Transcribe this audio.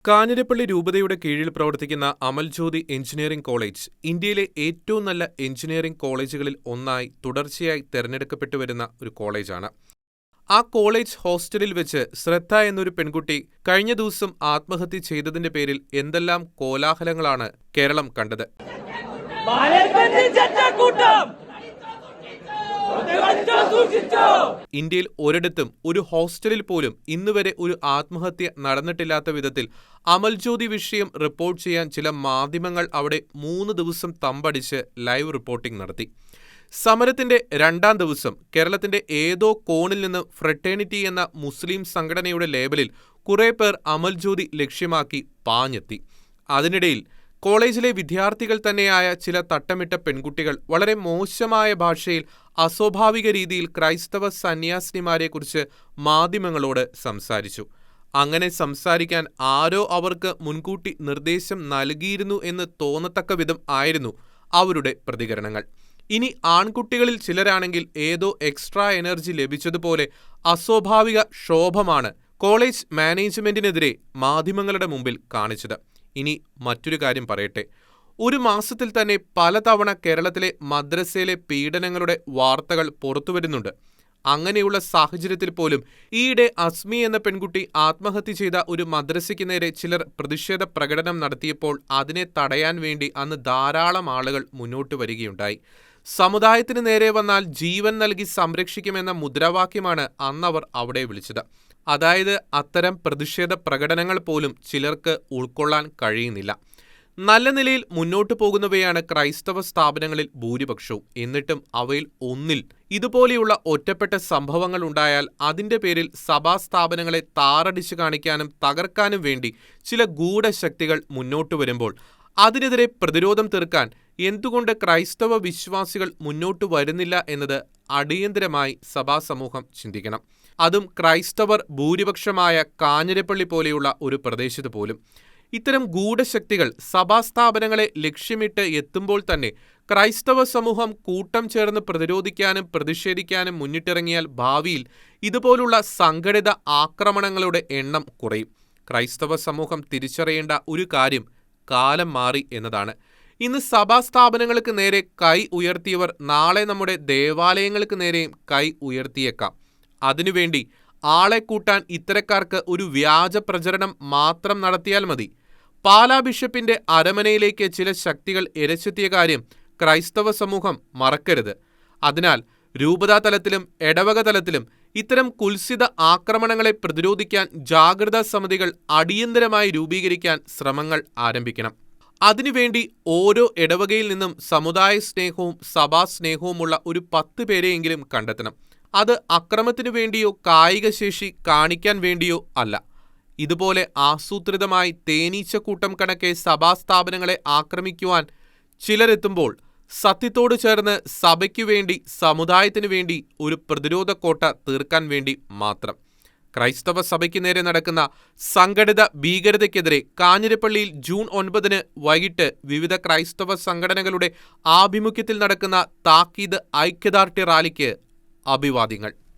കാഞ്ഞിരപ്പള്ളി രൂപതയുടെ കീഴിൽ പ്രവർത്തിക്കുന്ന അമൽജ്യോതി എഞ്ചിനീയറിംഗ് കോളേജ് ഇന്ത്യയിലെ ഏറ്റവും നല്ല എഞ്ചിനീയറിംഗ് കോളേജുകളിൽ ഒന്നായി തുടർച്ചയായി തെരഞ്ഞെടുക്കപ്പെട്ടുവരുന്ന ഒരു കോളേജാണ്. ആ കോളേജ് ഹോസ്റ്റലിൽ വെച്ച് ശ്രദ്ധ എന്നൊരു പെൺകുട്ടി കഴിഞ്ഞ ദിവസം ആത്മഹത്യ ചെയ്തതിന്റെ പേരിൽ എന്തെല്ലാം കോലാഹലങ്ങളാണ് കേരളം കണ്ടത്. ഇന്ത്യയിൽ ഒരിടത്തും ഒരു ഹോസ്റ്റലിൽ പോലും ഇന്നുവരെ ഒരു ആത്മഹത്യ നടന്നിട്ടില്ലാത്ത വിധത്തിൽ അമൽജ്യോതി വിഷയം റിപ്പോർട്ട് ചെയ്യാൻ ചില മാധ്യമങ്ങൾ അവിടെ 3 ദിവസം തമ്പടിച്ച് ലൈവ് റിപ്പോർട്ടിംഗ് നടത്തി. സമരത്തിന്റെ 2ാം ദിവസം കേരളത്തിന്റെ ഏതോ കോണിൽ നിന്ന് ഫ്രട്ടേണിറ്റി എന്ന മുസ്ലിം സംഘടനയുടെ ലേബലിൽ കുറെ പേർ അമൽജ്യോതി ലക്ഷ്യമാക്കി പാഞ്ഞെത്തി. അതിനിടയിൽ കോളേജിലെ വിദ്യാർത്ഥികൾ തന്നെയായ ചില തട്ടമിട്ട പെൺകുട്ടികൾ വളരെ മോശമായ ഭാഷയിൽ അസ്വാഭാവിക രീതിയിൽ ക്രൈസ്തവ സന്യാസിനിമാരെക്കുറിച്ച് മാധ്യമങ്ങളോട് സംസാരിച്ചു. അങ്ങനെ സംസാരിക്കാൻ ആരോ അവർക്ക് മുൻകൂട്ടി നിർദ്ദേശം നൽകിയിരുന്നു എന്ന് തോന്നത്തക്ക വിധം ആയിരുന്നു അവരുടെ പ്രതികരണങ്ങൾ. ഇനി ആൺകുട്ടികളിൽ ചിലരാണെങ്കിൽ ഏതോ എക്സ്ട്രാ എനർജി ലഭിച്ചതുപോലെ അസ്വാഭാവിക ക്ഷോഭമാണ് കോളേജ് മാനേജ്മെന്റിനെതിരെ മാധ്യമങ്ങളുടെ മുമ്പിൽ കാണിച്ചത്. ഇനി മറ്റൊരു കാര്യം പറയട്ടെ. ഒരു മാസത്തിൽ തന്നെ പലതവണ കേരളത്തിലെ മദ്രസയിലെ പീഡനങ്ങളുടെ വാർത്തകൾ പുറത്തുവരുന്നുണ്ട്. അങ്ങനെയുള്ള സാഹചര്യത്തിൽ പോലും ഈയിടെ അസ്മി എന്ന പെൺകുട്ടി ആത്മഹത്യ ചെയ്ത ഒരു മദ്രസയ്ക്ക് നേരെ ചിലർ പ്രതിഷേധ പ്രകടനം നടത്തിയപ്പോൾ അതിനെ തടയാൻ വേണ്ടി അന്ന് ധാരാളം ആളുകൾ മുന്നോട്ട് വരികയുണ്ടായി. സമുദായത്തിന് നേരെ വന്നാൽ ജീവൻ നൽകി സംരക്ഷിക്കുമെന്ന മുദ്രാവാക്യമാണ് അന്നവർ അവിടെ വിളിച്ചത്. അതായത് അത്തരം പ്രതിഷേധ പ്രകടനങ്ങൾ പോലും ചിലർക്ക് ഉൾക്കൊള്ളാൻ കഴിയുന്നില്ല. നല്ല നിലയിൽ മുന്നോട്ടു പോകുന്നവയാണ് ക്രൈസ്തവ സ്ഥാപനങ്ങളിൽ ഭൂരിപക്ഷവും. എന്നിട്ടും അവയിൽ ഒന്നിൽ ഇതുപോലെയുള്ള ഒറ്റപ്പെട്ട സംഭവങ്ങൾ ഉണ്ടായാൽ അതിന്റെ പേരിൽ സഭാ സ്ഥാപനങ്ങളെ താറടിച്ചു കാണിക്കാനും തകർക്കാനും വേണ്ടി ചില ഗൂഢശക്തികൾ മുന്നോട്ടു വരുമ്പോൾ അതിനെതിരെ പ്രതിരോധം തീർക്കാൻ എന്തുകൊണ്ട് ക്രൈസ്തവ വിശ്വാസികൾ മുന്നോട്ടു വരുന്നില്ല എന്നത് അടിയന്തരമായി സഭാസമൂഹം ചിന്തിക്കണം. അതും ക്രൈസ്തവർ ഭൂരിപക്ഷമായ കാഞ്ഞിരപ്പള്ളി പോലെയുള്ള ഒരു പ്രദേശത്ത് പോലും. ഇത്തരം ഗൂഢശക്തികൾ സഭാസ്ഥാപനങ്ങളെ ലക്ഷ്യമിട്ട് എത്തുമ്പോൾ തന്നെ ക്രൈസ്തവ സമൂഹം കൂട്ടം ചേർന്ന് പ്രതിരോധിക്കാനും പ്രതിഷേധിക്കാനും മുന്നിട്ടിറങ്ങിയാൽ ഭാവിയിൽ ഇതുപോലുള്ള സംഘടിത ആക്രമണങ്ങളുടെ എണ്ണം കുറയും. ക്രൈസ്തവ സമൂഹം തിരിച്ചറിയേണ്ട ഒരു കാര്യം കാലം മാറി എന്നതാണ്. ഇന്ന് സഭാസ്ഥാപനങ്ങൾക്ക് നേരെ കൈ ഉയർത്തിയവർ നാളെ നമ്മുടെ ദേവാലയങ്ങൾക്ക് നേരെയും കൈ ഉയർത്തിയേക്കാം. അതിനുവേണ്ടി ആളെ കൂട്ടാൻ ഇത്തരക്കാർക്ക് ഒരു വ്യാജ പ്രചരണം മാത്രം നടത്തിയാൽ മതി. പാലാ ബിഷപ്പിന്റെ അരമനയിലേക്ക് ചില ശക്തികൾ ഇരച്ചെത്തിയ കാര്യം ക്രൈസ്തവ സമൂഹം മറക്കരുത്. അതിനാൽ രൂപതാ തലത്തിലും ഇടവക തലത്തിലും ഇത്തരം കുൽസിത ആക്രമണങ്ങളെ പ്രതിരോധിക്കാൻ ജാഗ്രതാ സമിതികൾ അടിയന്തരമായി രൂപീകരിക്കാൻ ശ്രമങ്ങൾ ആരംഭിക്കണം. അതിനുവേണ്ടി ഓരോ ഇടവകയിൽ നിന്നും സമുദായ സ്നേഹവും സഭാസ്നേഹവുമുള്ള ഒരു 10 പേരെയെങ്കിലും കണ്ടെത്തണം. അത് അക്രമത്തിനു വേണ്ടിയോ കായികശേഷി കാണിക്കാൻ വേണ്ടിയോ അല്ല. ഇതുപോലെ ആസൂത്രിതമായി തേനീച്ചക്കൂട്ടം കണക്കെ സഭാസ്ഥാപനങ്ങളെ ആക്രമിക്കുവാൻ ചിലരെത്തുമ്പോൾ സത്യത്തോട് ചേർന്ന് സഭയ്ക്കു വേണ്ടി സമുദായത്തിനു വേണ്ടി ഒരു പ്രതിരോധ കോട്ട തീർക്കാൻ വേണ്ടി മാത്രം. ക്രൈസ്തവ സഭയ്ക്ക് നേരെ നടക്കുന്ന സംഘടിത ഭീകരതയ്ക്കെതിരെ കാഞ്ഞിരപ്പള്ളിയിൽ ജൂൺ 9 വൈകിട്ട് വിവിധ ക്രൈസ്തവ സംഘടനകളുടെ ആഭിമുഖ്യത്തിൽ നടക്കുന്ന താക്കീത് ഐക്യദാർഢ്യ റാലിക്ക് അഭിവാദ്യങ്ങൾ.